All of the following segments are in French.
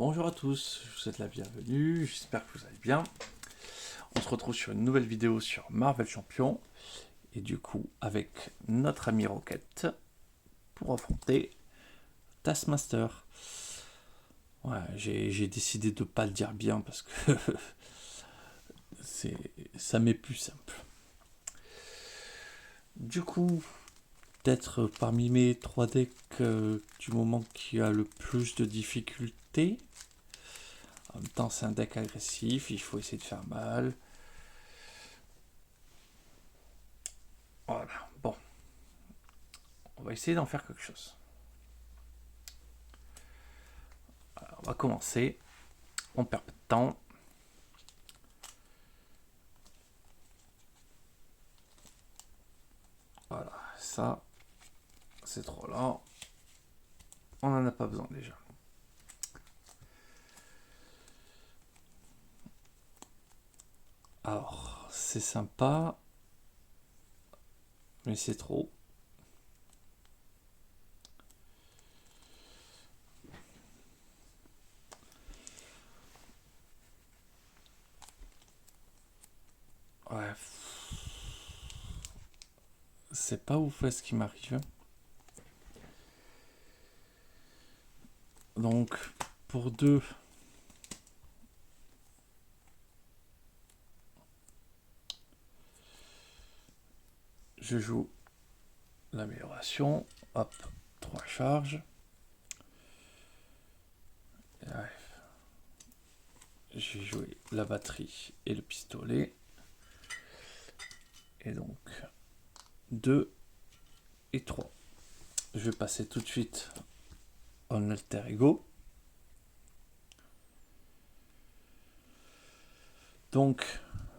Bonjour à tous, je vous souhaite la bienvenue, j'espère que vous allez bien. On se retrouve sur une nouvelle vidéo sur Marvel Champion, et du coup avec notre ami Rocket, pour affronter Taskmaster. Ouais, j'ai décidé de pas le dire bien parce que ça m'est plus simple. Du coup, peut-être parmi mes 3 decks du moment qui a le plus de difficultés. En même temps, c'est un deck agressif, il faut essayer de faire mal. Voilà, bon. On va essayer d'en faire quelque chose. Alors, on va commencer. On perd pas de temps. Voilà, ça, c'est trop lent. On n'en a pas besoin déjà. Alors, c'est sympa, mais c'est trop. Ouais. C'est pas ouf ce qui m'arrive. Donc, pour 2, je joue l'amélioration. Hop, 3 charges. Ouais. J'ai joué la batterie et le pistolet. Et donc, 2 et 3. Je vais passer tout de suite en alter ego. Donc,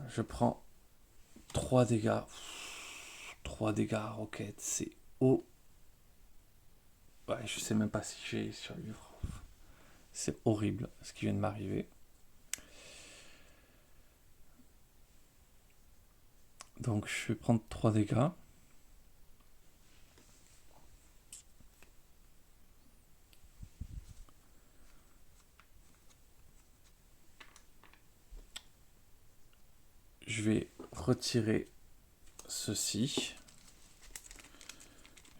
je prends 3 dégâts. 3 dégâts à roquette, c'est haut. Ouais, je sais même pas si je vais survivre. C'est horrible ce qui vient de m'arriver. Donc, je vais prendre 3 dégâts. Je vais retirer ceci.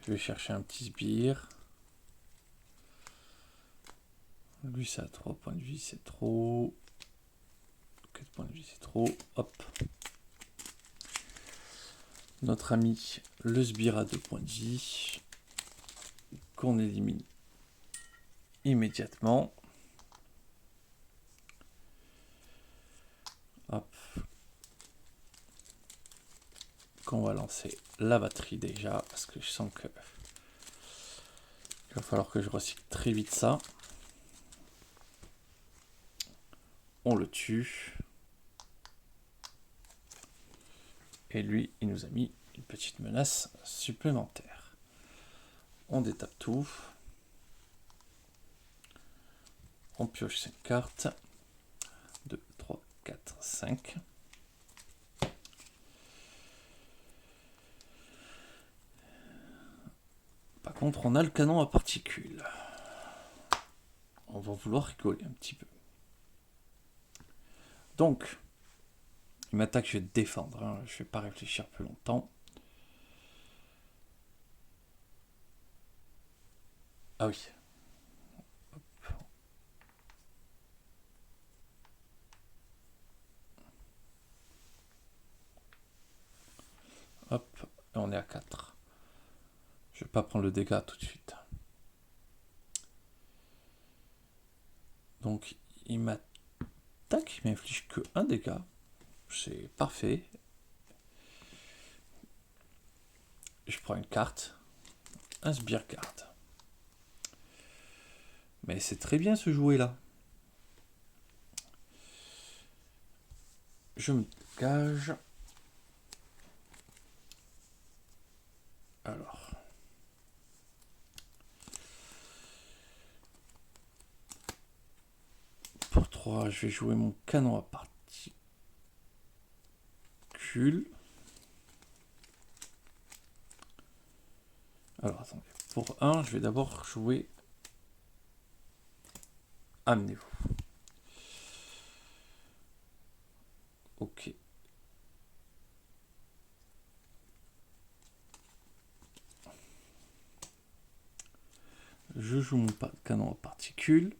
Je vais chercher un petit sbire. Lui, ça a 3 points de vie, c'est trop. 4 points de vie, c'est trop. Hop. Notre ami, le sbire a 2 points de vie. Qu'on élimine immédiatement. Hop. Qu'on va lancer la batterie déjà, parce que je sens que il va falloir que je recycle très vite ça. On le tue. Et lui, il nous a mis une petite menace supplémentaire. On détape tout. On pioche 5 cartes. 2, 3, 4, 5. Par contre, on a le canon à particules. On va vouloir rigoler un petit peu. Donc, il m'attaque, je vais défendre. Hein. Je ne vais pas réfléchir plus longtemps. Ah oui. Hop, et on est à 4. Je vais pas prendre le dégât tout de suite. Donc, il m'attaque, il m'inflige que 1 dégât. C'est parfait. Je prends une carte. Un sbire card. Mais c'est très bien ce jouet là. Je me gage. Alors. Pour 3, je vais jouer mon canon à particules. Alors attendez. Pour 1, je vais d'abord jouer amenez-vous. Ok. Je joue mon canon à particules.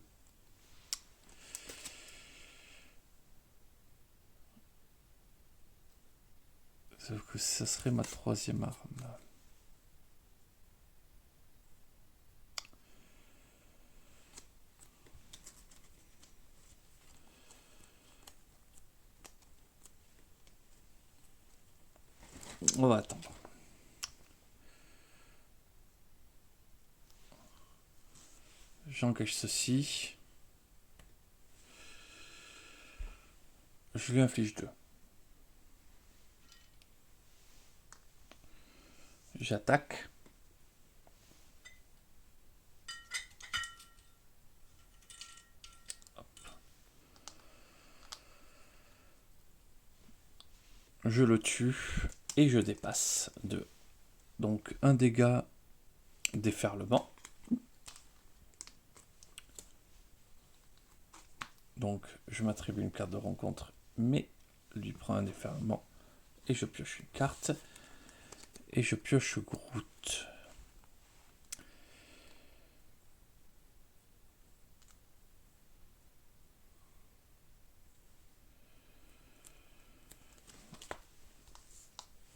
Sauf que ça serait ma troisième arme. On va attendre. J'engage ceci. Je lui inflige 2. J'attaque. Je le tue et je dépasse 2. Donc un dégât déferlement. Donc je m'attribue une carte de rencontre, mais lui prend un déferlement et je pioche une carte. Et je pioche Groot.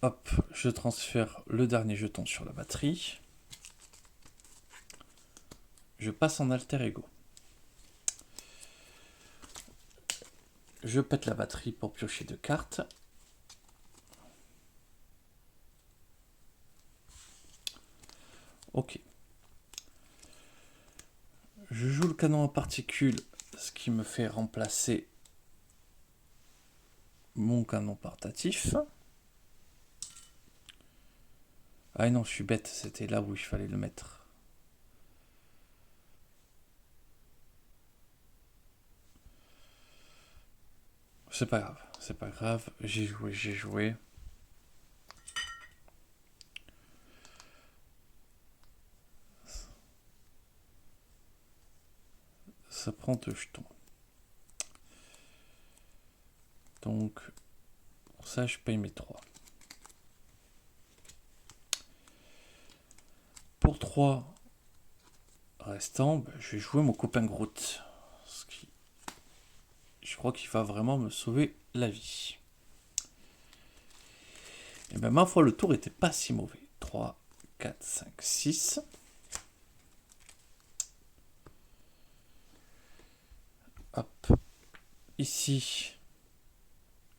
Hop, je transfère le dernier jeton sur la batterie. Je passe en alter ego. Je pète la batterie pour piocher 2 cartes. Ok. Je joue le canon à particules, ce qui me fait remplacer mon canon portatif. Ah non, je suis bête, c'était là où il fallait le mettre. C'est pas grave, j'ai joué. Ça prend 2 jetons. Donc, pour ça, je paye mes 3. Pour 3 restants, je vais jouer mon copain Groot. Ce qui, je crois qu'il va vraiment me sauver la vie. Et bien, ma foi, le tour était pas si mauvais. 3, 4, 5, 6. Hop. Ici,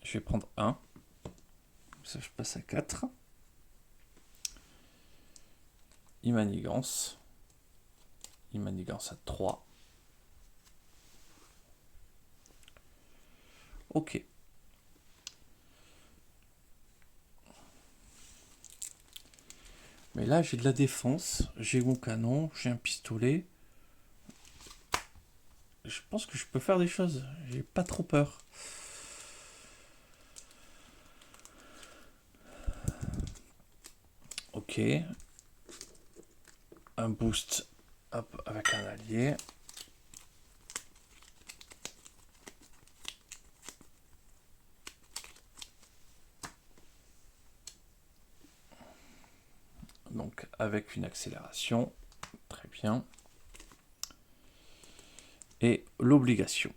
je vais prendre 1. Ça, je passe à 4. Il manigance. Il manigance à 3. Ok. Mais là, j'ai de la défense. J'ai mon canon. J'ai un pistolet. Je pense que je peux faire des choses. J'ai pas trop peur. Ok. Un boost. Hop, avec un allié. Donc avec une accélération. Très bien. Et l'obligation.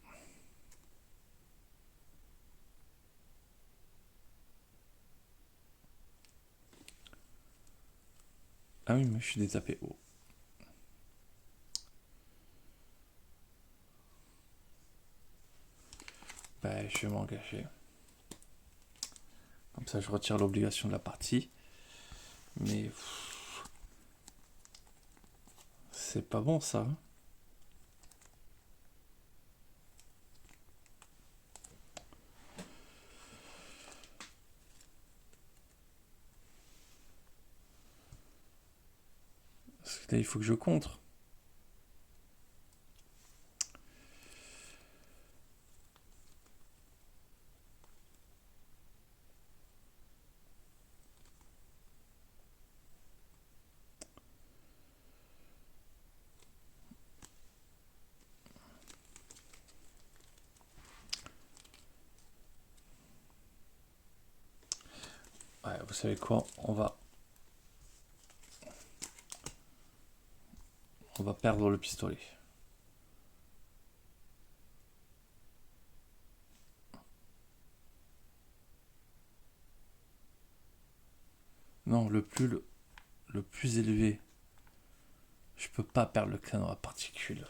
Ah oui, mais je suis détapé haut. Ben, je vais m'engager. Comme ça, je retire l'obligation de la partie. Mais c'est pas bon ça. Parce que là, il faut que je contre. Ouais, vous savez quoi, on va perdre le pistolet. Non, le plus élevé. Je peux pas perdre le canon à particules.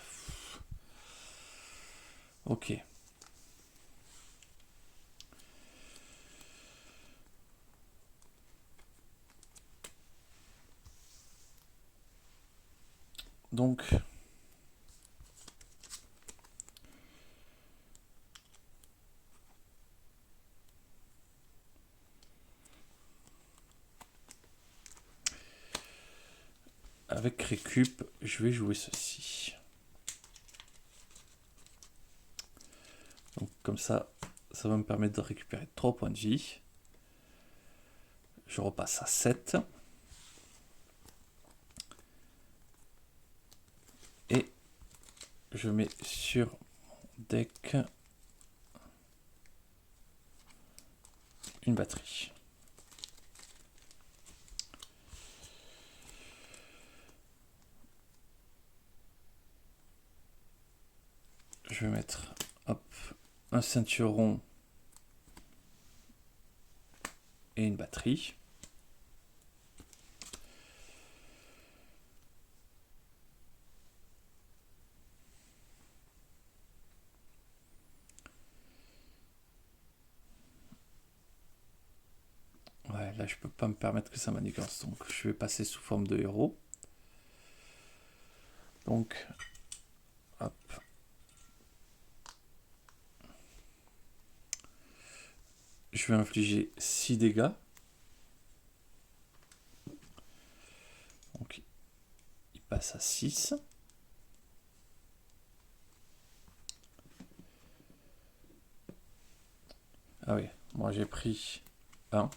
Ok. Donc, avec récup, je vais jouer ceci. Donc comme ça va me permettre de récupérer 3 points de vie. Je repasse à 7. Et je mets sur mon deck une batterie. Je vais mettre un ceinturon et une batterie. Ouais, là je peux pas me permettre que ça manigance, donc je vais passer sous forme de héros. Donc, hop. Je vais infliger 6 dégâts. Donc, il passe à 6. Ah oui, moi j'ai pris 1.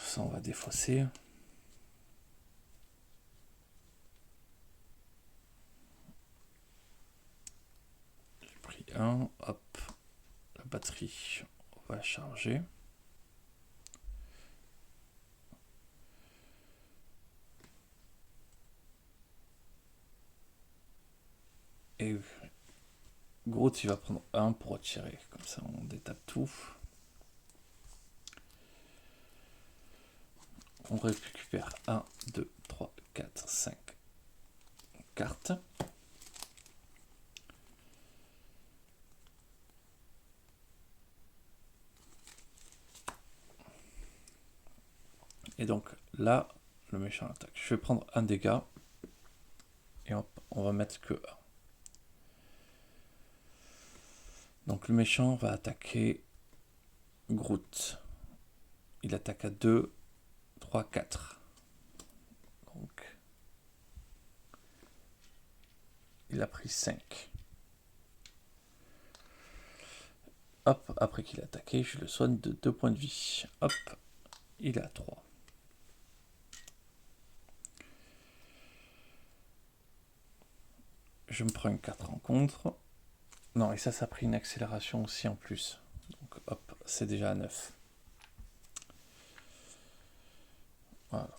Ça, on va défausser. J'ai pris 1. Hop, la batterie, on va la charger. Et Groot, il va prendre 1 pour retirer. Comme ça, on détape tout. On récupère 1, 2, 3, 4, 5 cartes. Et donc là, le méchant attaque. Je vais prendre un dégât. Et on va mettre que 1. Donc le méchant va attaquer Groot. Il attaque à 2, 3, 4. Donc il a pris 5. Hop, après qu'il a attaqué, je le soigne de 2 points de vie. Hop, il est à 3. Je me prends une carte rencontre. Non, et ça a pris une accélération aussi en plus. Donc hop, c'est déjà à 9. Voilà.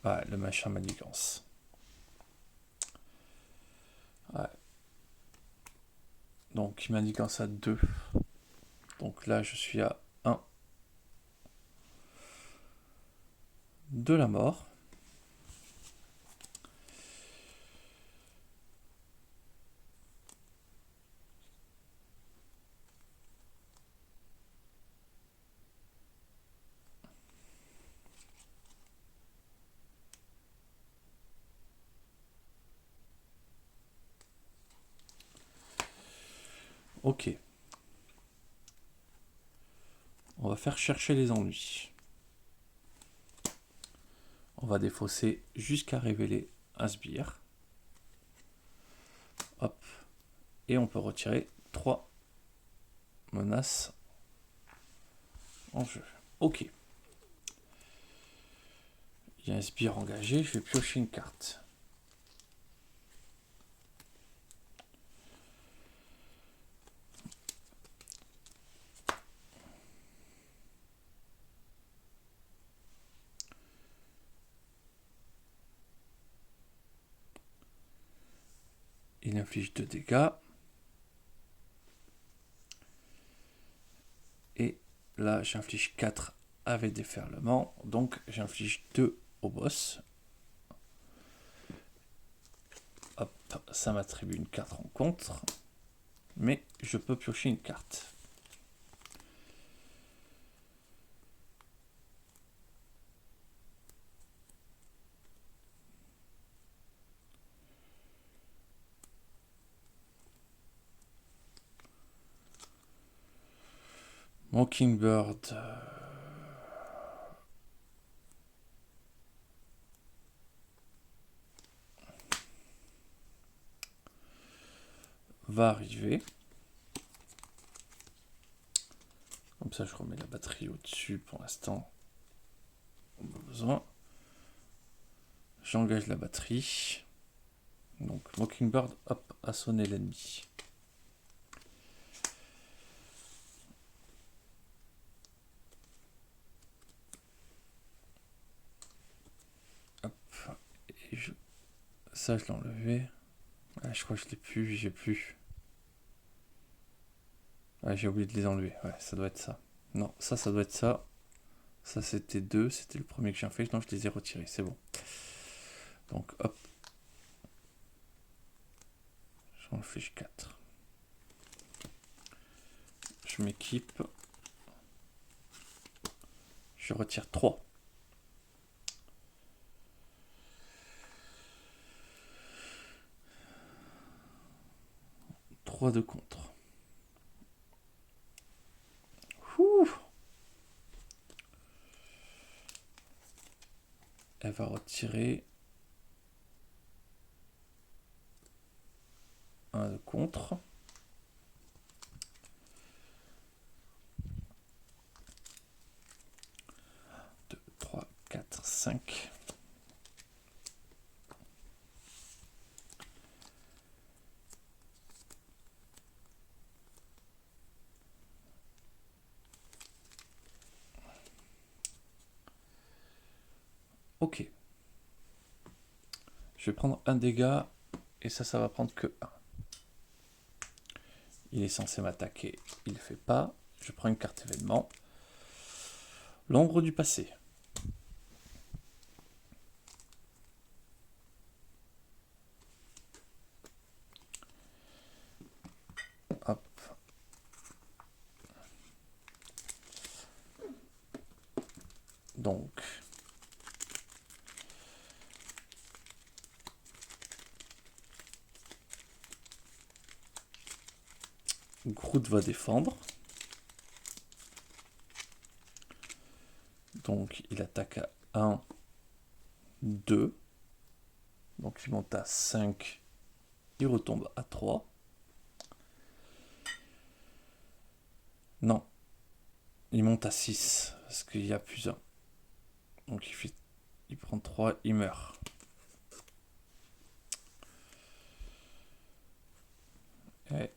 Ouais, le machin manigance. Ouais. Donc il manigance à 2. Donc là, je suis à 1 de la mort. Ok. On va faire chercher les ennuis. On va défausser jusqu'à révéler un sbire. Hop. Et on peut retirer 3 menaces en jeu. Ok. Il y a un sbire engagé, je vais piocher une carte. il inflige 2 dégâts. Et là, j'inflige 4 avec déferlement. Donc, j'inflige 2 au boss. Hop, ça m'attribue une carte en contre. Mais je peux piocher une carte. Mockingbird. Va arriver. Comme ça, je remets la batterie au-dessus pour l'instant. On a besoin. J'engage la batterie. Donc, Mockingbird, hop, a sonné l'ennemi. Hop, et ça, je l'ai enlevé. Ah, je crois que je l'ai plus, j'ai plus. Ouais, j'ai oublié de les enlever. Ouais, ça doit être ça. Non, ça doit être ça. Ça, c'était 2. C'était le premier que j'ai fait. Non, je les ai retirés. C'est bon. Donc, hop. J'en fiche 4. Je m'équipe. Je retire 3. De contre. Ouh. Elle va retirer 1 de contre. 2, 3, 4, 5. Ok. Je vais prendre un dégât et ça va prendre que 1. Il est censé m'attaquer, il ne le fait pas. Je prends une carte événement. L'ombre du passé. Hop. Donc, Groot va défendre. Donc, il attaque à 1, 2. Donc, il monte à 5. Il retombe à 3. Non. Il monte à 6. Parce qu'il y a plus 1. Donc, il prend 3. Il meurt. Et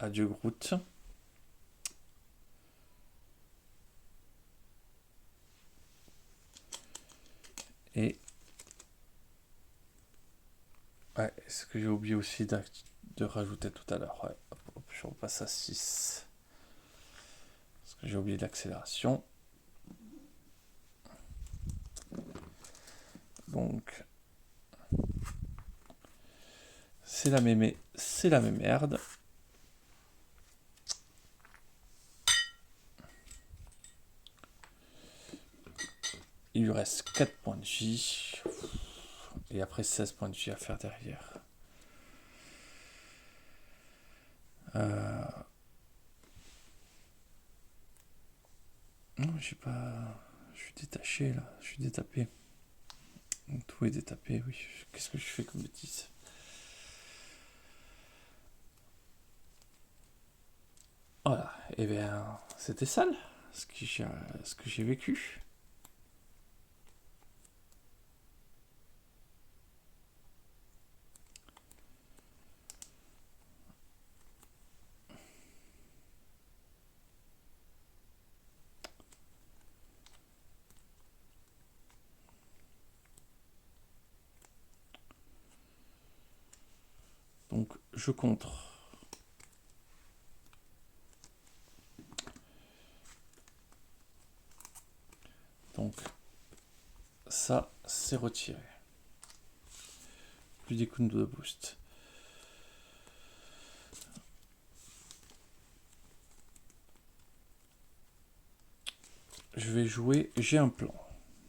adieu Groot. Et ouais, ce que j'ai oublié aussi de rajouter tout à l'heure. Ouais, hop, je repasse à 6. Parce que j'ai oublié l'accélération. Donc, c'est la même merde. Il lui reste 4 points de vie. Et après 16 points de vie à faire derrière. Non, j'ai pas... Je suis détaché là. Je suis détapé. Tout est détapé, oui. Qu'est-ce que je fais comme bêtise? Voilà. Et bien, c'était sale ce que j'ai vécu. Donc je contre. Donc ça c'est retiré. Plus des coups de boost. Je vais jouer, j'ai un plan.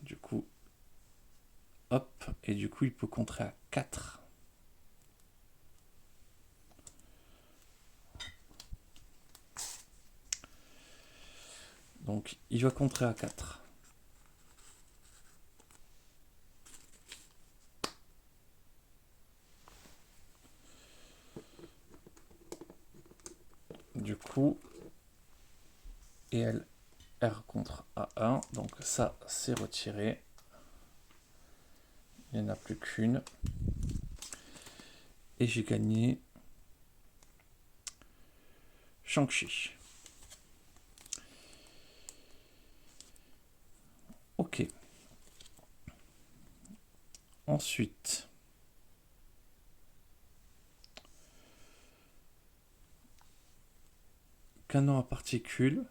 Du coup, hop, et du coup il peut contrer à 4. Donc il va contrer à 4. Du coup, et elle R contre A1, donc ça c'est retiré. Il n'y en a plus qu'une. Et j'ai gagné Shang-Chi. Ok. Ensuite, canon à particules.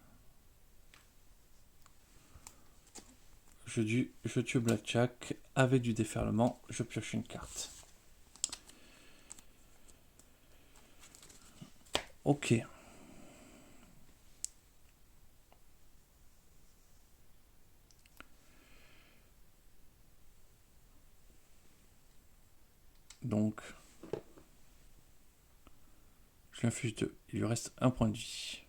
Je tue Blackjack avec du déferlement, je pioche une carte. Ok. Donc, je l'inflige 2. Il lui reste un point de vie.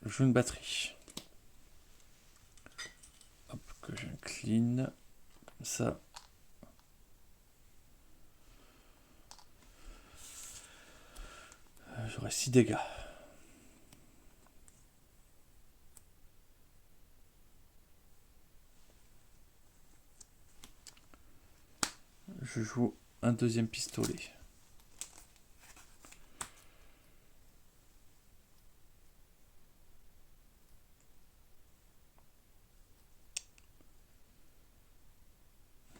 Je joue une batterie. Hop, que j'incline. Comme ça. J'aurai 6 dégâts. Je joue un deuxième pistolet.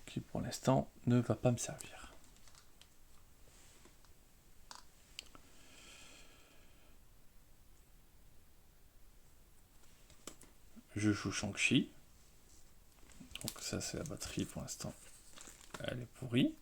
Qui pour l'instant ne va pas me servir. Je joue Shang-Chi. Donc ça c'est la batterie pour l'instant. Elle est pourrie.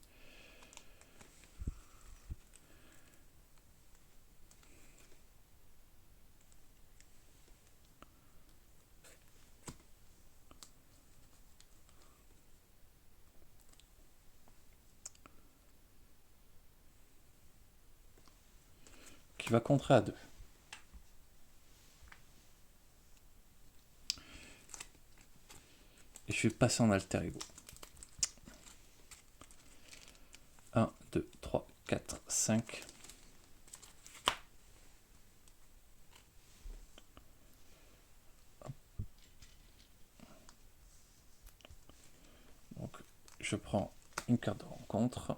Qui va contrer à 2. Et je vais passer en alter ego. 1, 2, 3, 4, 5. Donc je prends une carte de rencontre.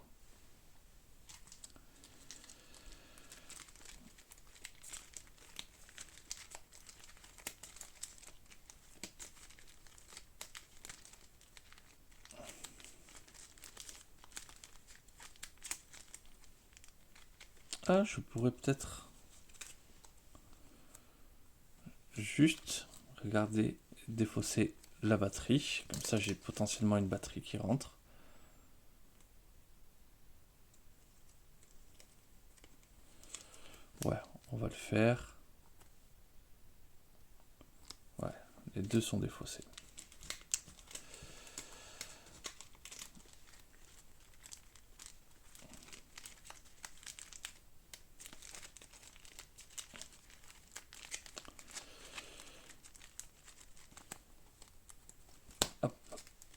Ah, je pourrais peut-être juste regarder, défausser la batterie. Comme ça, j'ai potentiellement une batterie qui rentre. Ouais, on va le faire. Ouais, les deux sont défaussés. Hop,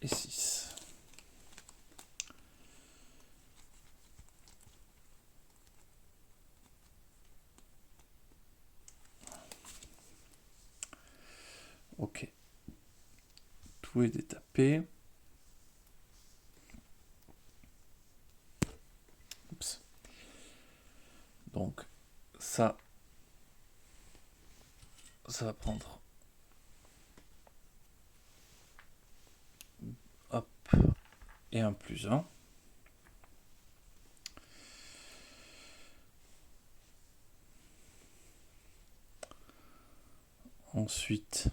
et 6. Ok. Tout est détapé. Oups. Donc, ça va prendre et un plus 1. Ensuite,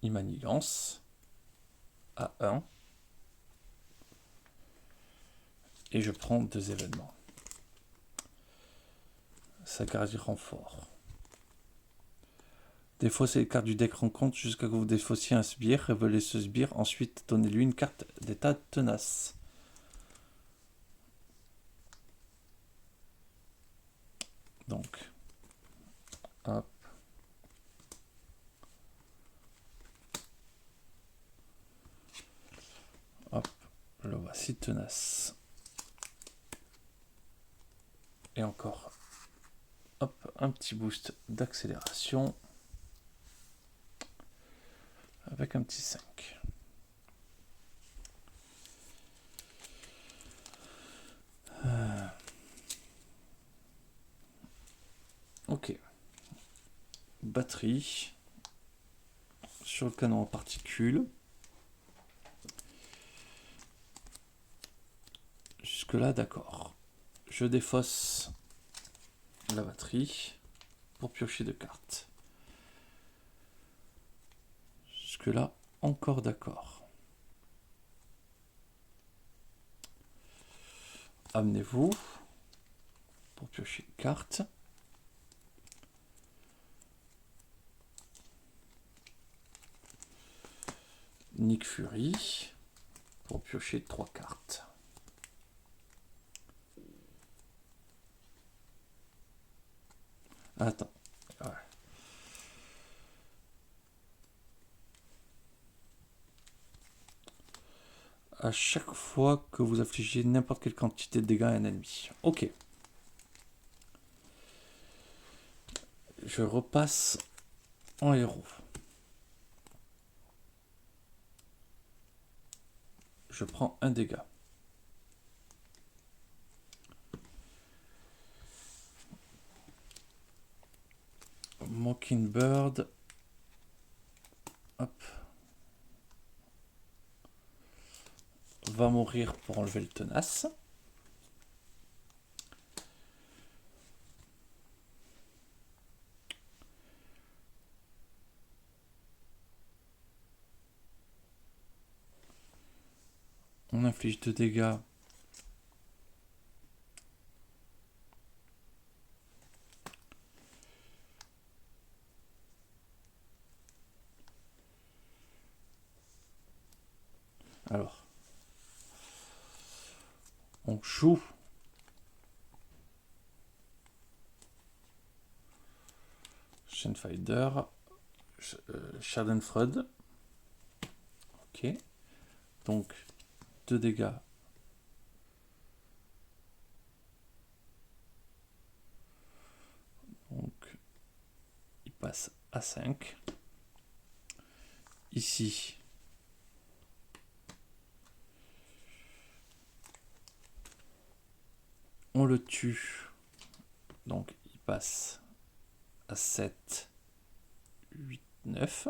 il manigance à 1. Et je prends 2 événements. Ça garde renfort. Défaussez les cartes du deck rencontre jusqu'à ce que vous défaussiez un sbire. Révélez ce sbire. Ensuite, donnez-lui une carte d'état tenace. Donc, hop. Hop, le voici tenace. Et encore, hop, un petit boost d'accélération. Avec un petit 5. Ok. Batterie. Sur le canon en particules. Jusque là, d'accord. Je défausse la batterie pour piocher 2 cartes. Jusque là, encore d'accord. Amenez-vous pour piocher une carte. Nick Fury pour piocher 3 cartes. Attends. Ouais. À chaque fois que vous affligez n'importe quelle quantité de dégâts à un ennemi. Ok. Je repasse en héros. Je prends un dégât. Mockingbird. Hop. Va mourir pour enlever le tenace. On inflige 2 dégâts. Alors, on joue Schadenfreude, Schadenfreude. Ok. Donc, 2 dégâts. Donc, il passe à 5. Ici, on le tue. Donc, il passe à 7, 8, 9.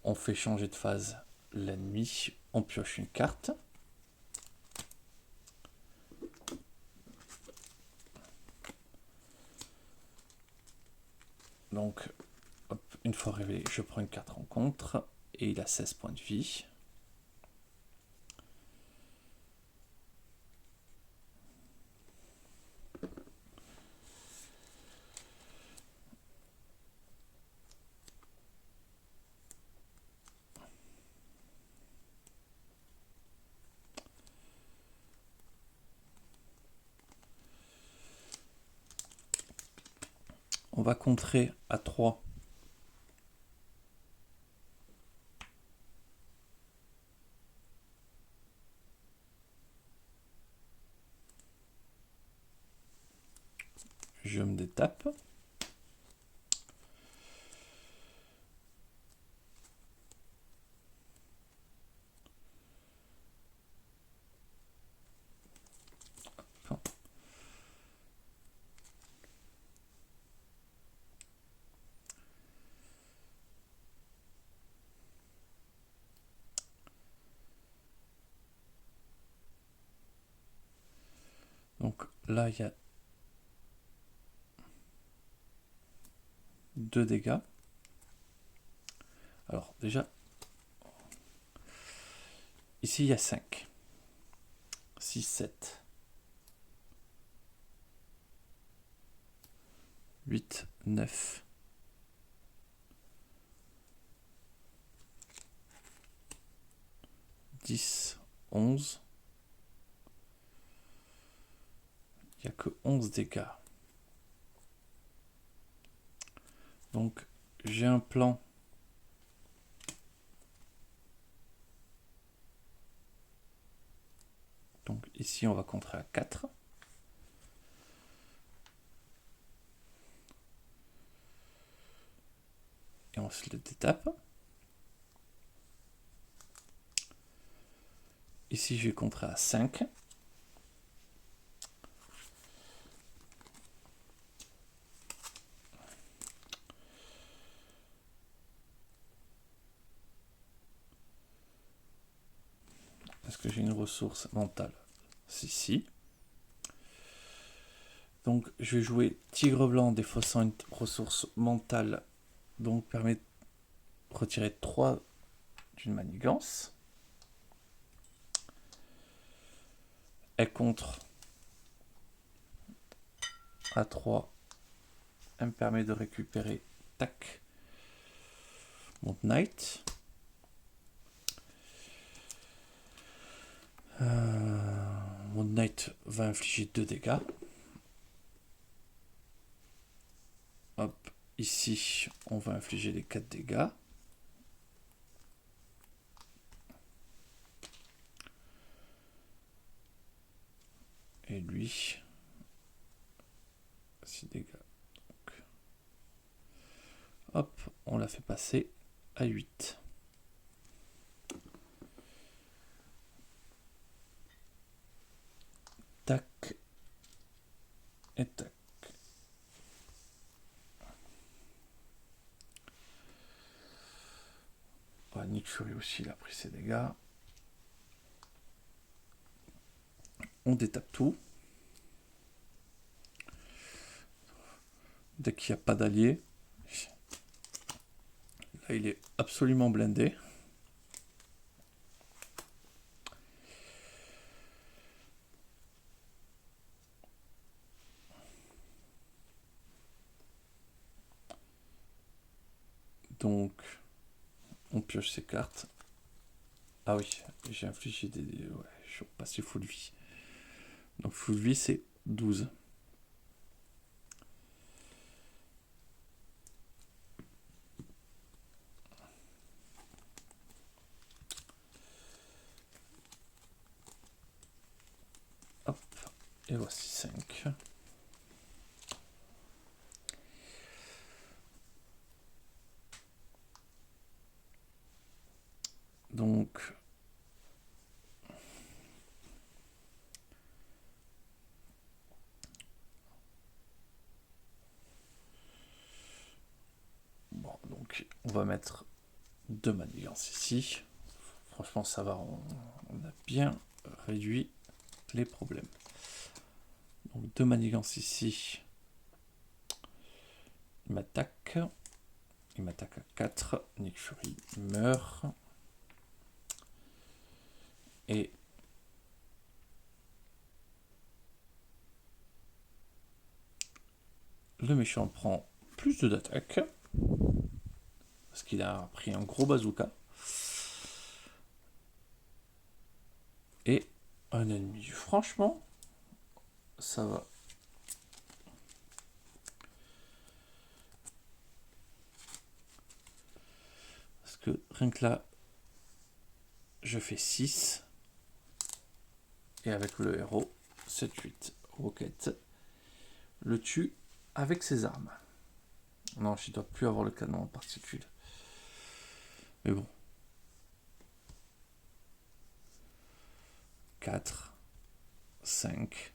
On fait changer de phase l'ennemi. On pioche une carte. Donc, hop, une fois révélé, je prends une carte rencontre. Et il a 16 points de vie. On va contrer à 3. Je me détape. là, il y a 2 dégâts. Alors, déjà, ici, il y a 5. 6, 7. 8, 9. 10, 11. Il n'y a que 11 dégâts. Donc, j'ai un plan. Donc, ici, on va contrer à 4. Et on se le détape. Ici, je vais contrer à 5. Est-ce que j'ai une ressource mentale? Si. Donc, je vais jouer Tigre Blanc, défaussant une ressource mentale. Donc, permet de retirer 3 d'une manigance. Elle contre à 3. Elle me permet de récupérer tac mon Knight. Mon Knight va infliger 2 dégâts. Hop, ici, on va infliger les 4 dégâts. Et lui, 6 dégâts. Donc, hop, on l'a fait passer à 8. Tac. Et tac. Ah, Nick Fury aussi, il a pris ses dégâts. On détape tout. Dès qu'il n'y a pas d'allié, là il est absolument blindé. Donc, on pioche ses cartes. Ah oui, j'ai infligé des... Ouais, je suis repassé full vie. Donc full vie, c'est 12. Hop, et voici 5. Donc... Bon, donc on va mettre 2 manigances ici. Franchement, ça va, on a bien réduit les problèmes. Donc 2 manigances ici. Il m'attaque. Il m'attaque à 4. Nick Fury meurt. Et le méchant prend plus de d'attaque. Parce qu'il a pris un gros bazooka. Et un ennemi. Franchement, ça va. Parce que rien que là, je fais 6. Et avec le héros, 7-8. Rocket le tue avec ses armes. Non, je ne dois plus avoir le canon en particulier. Mais bon. 4, 5,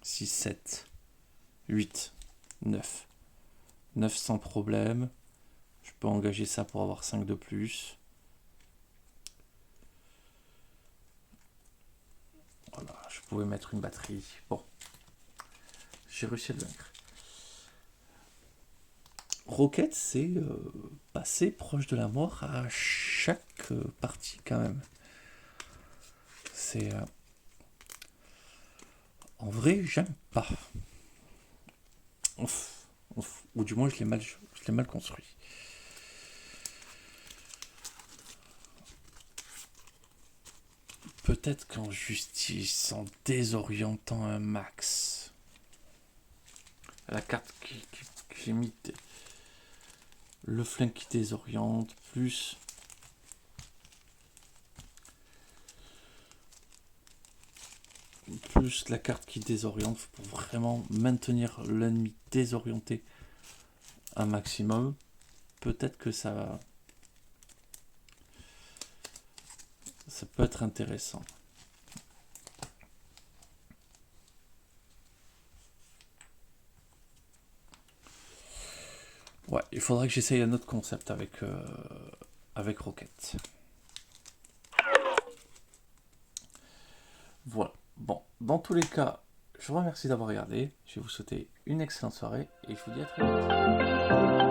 6, 7, 8, 9. 9 sans problème. Je peux engager ça pour avoir 5 de plus. Voilà, je pouvais mettre une batterie. Bon. j'ai réussi à le vaincre. Rocket, c'est passer proche de la mort à chaque partie quand même. C'est... en vrai, j'aime pas. Ou du moins, je l'ai mal construit. Peut-être qu'en justice, en désorientant un max. La carte que j'ai mis, le flingue qui désoriente, plus la carte qui désoriente pour vraiment maintenir l'ennemi désorienté un maximum. Peut-être que ça peut être intéressant. Ouais, il faudrait que j'essaye un autre concept avec Rocket. Voilà. Bon, dans tous les cas, je vous remercie d'avoir regardé. Je vais vous souhaiter une excellente soirée et je vous dis à très vite.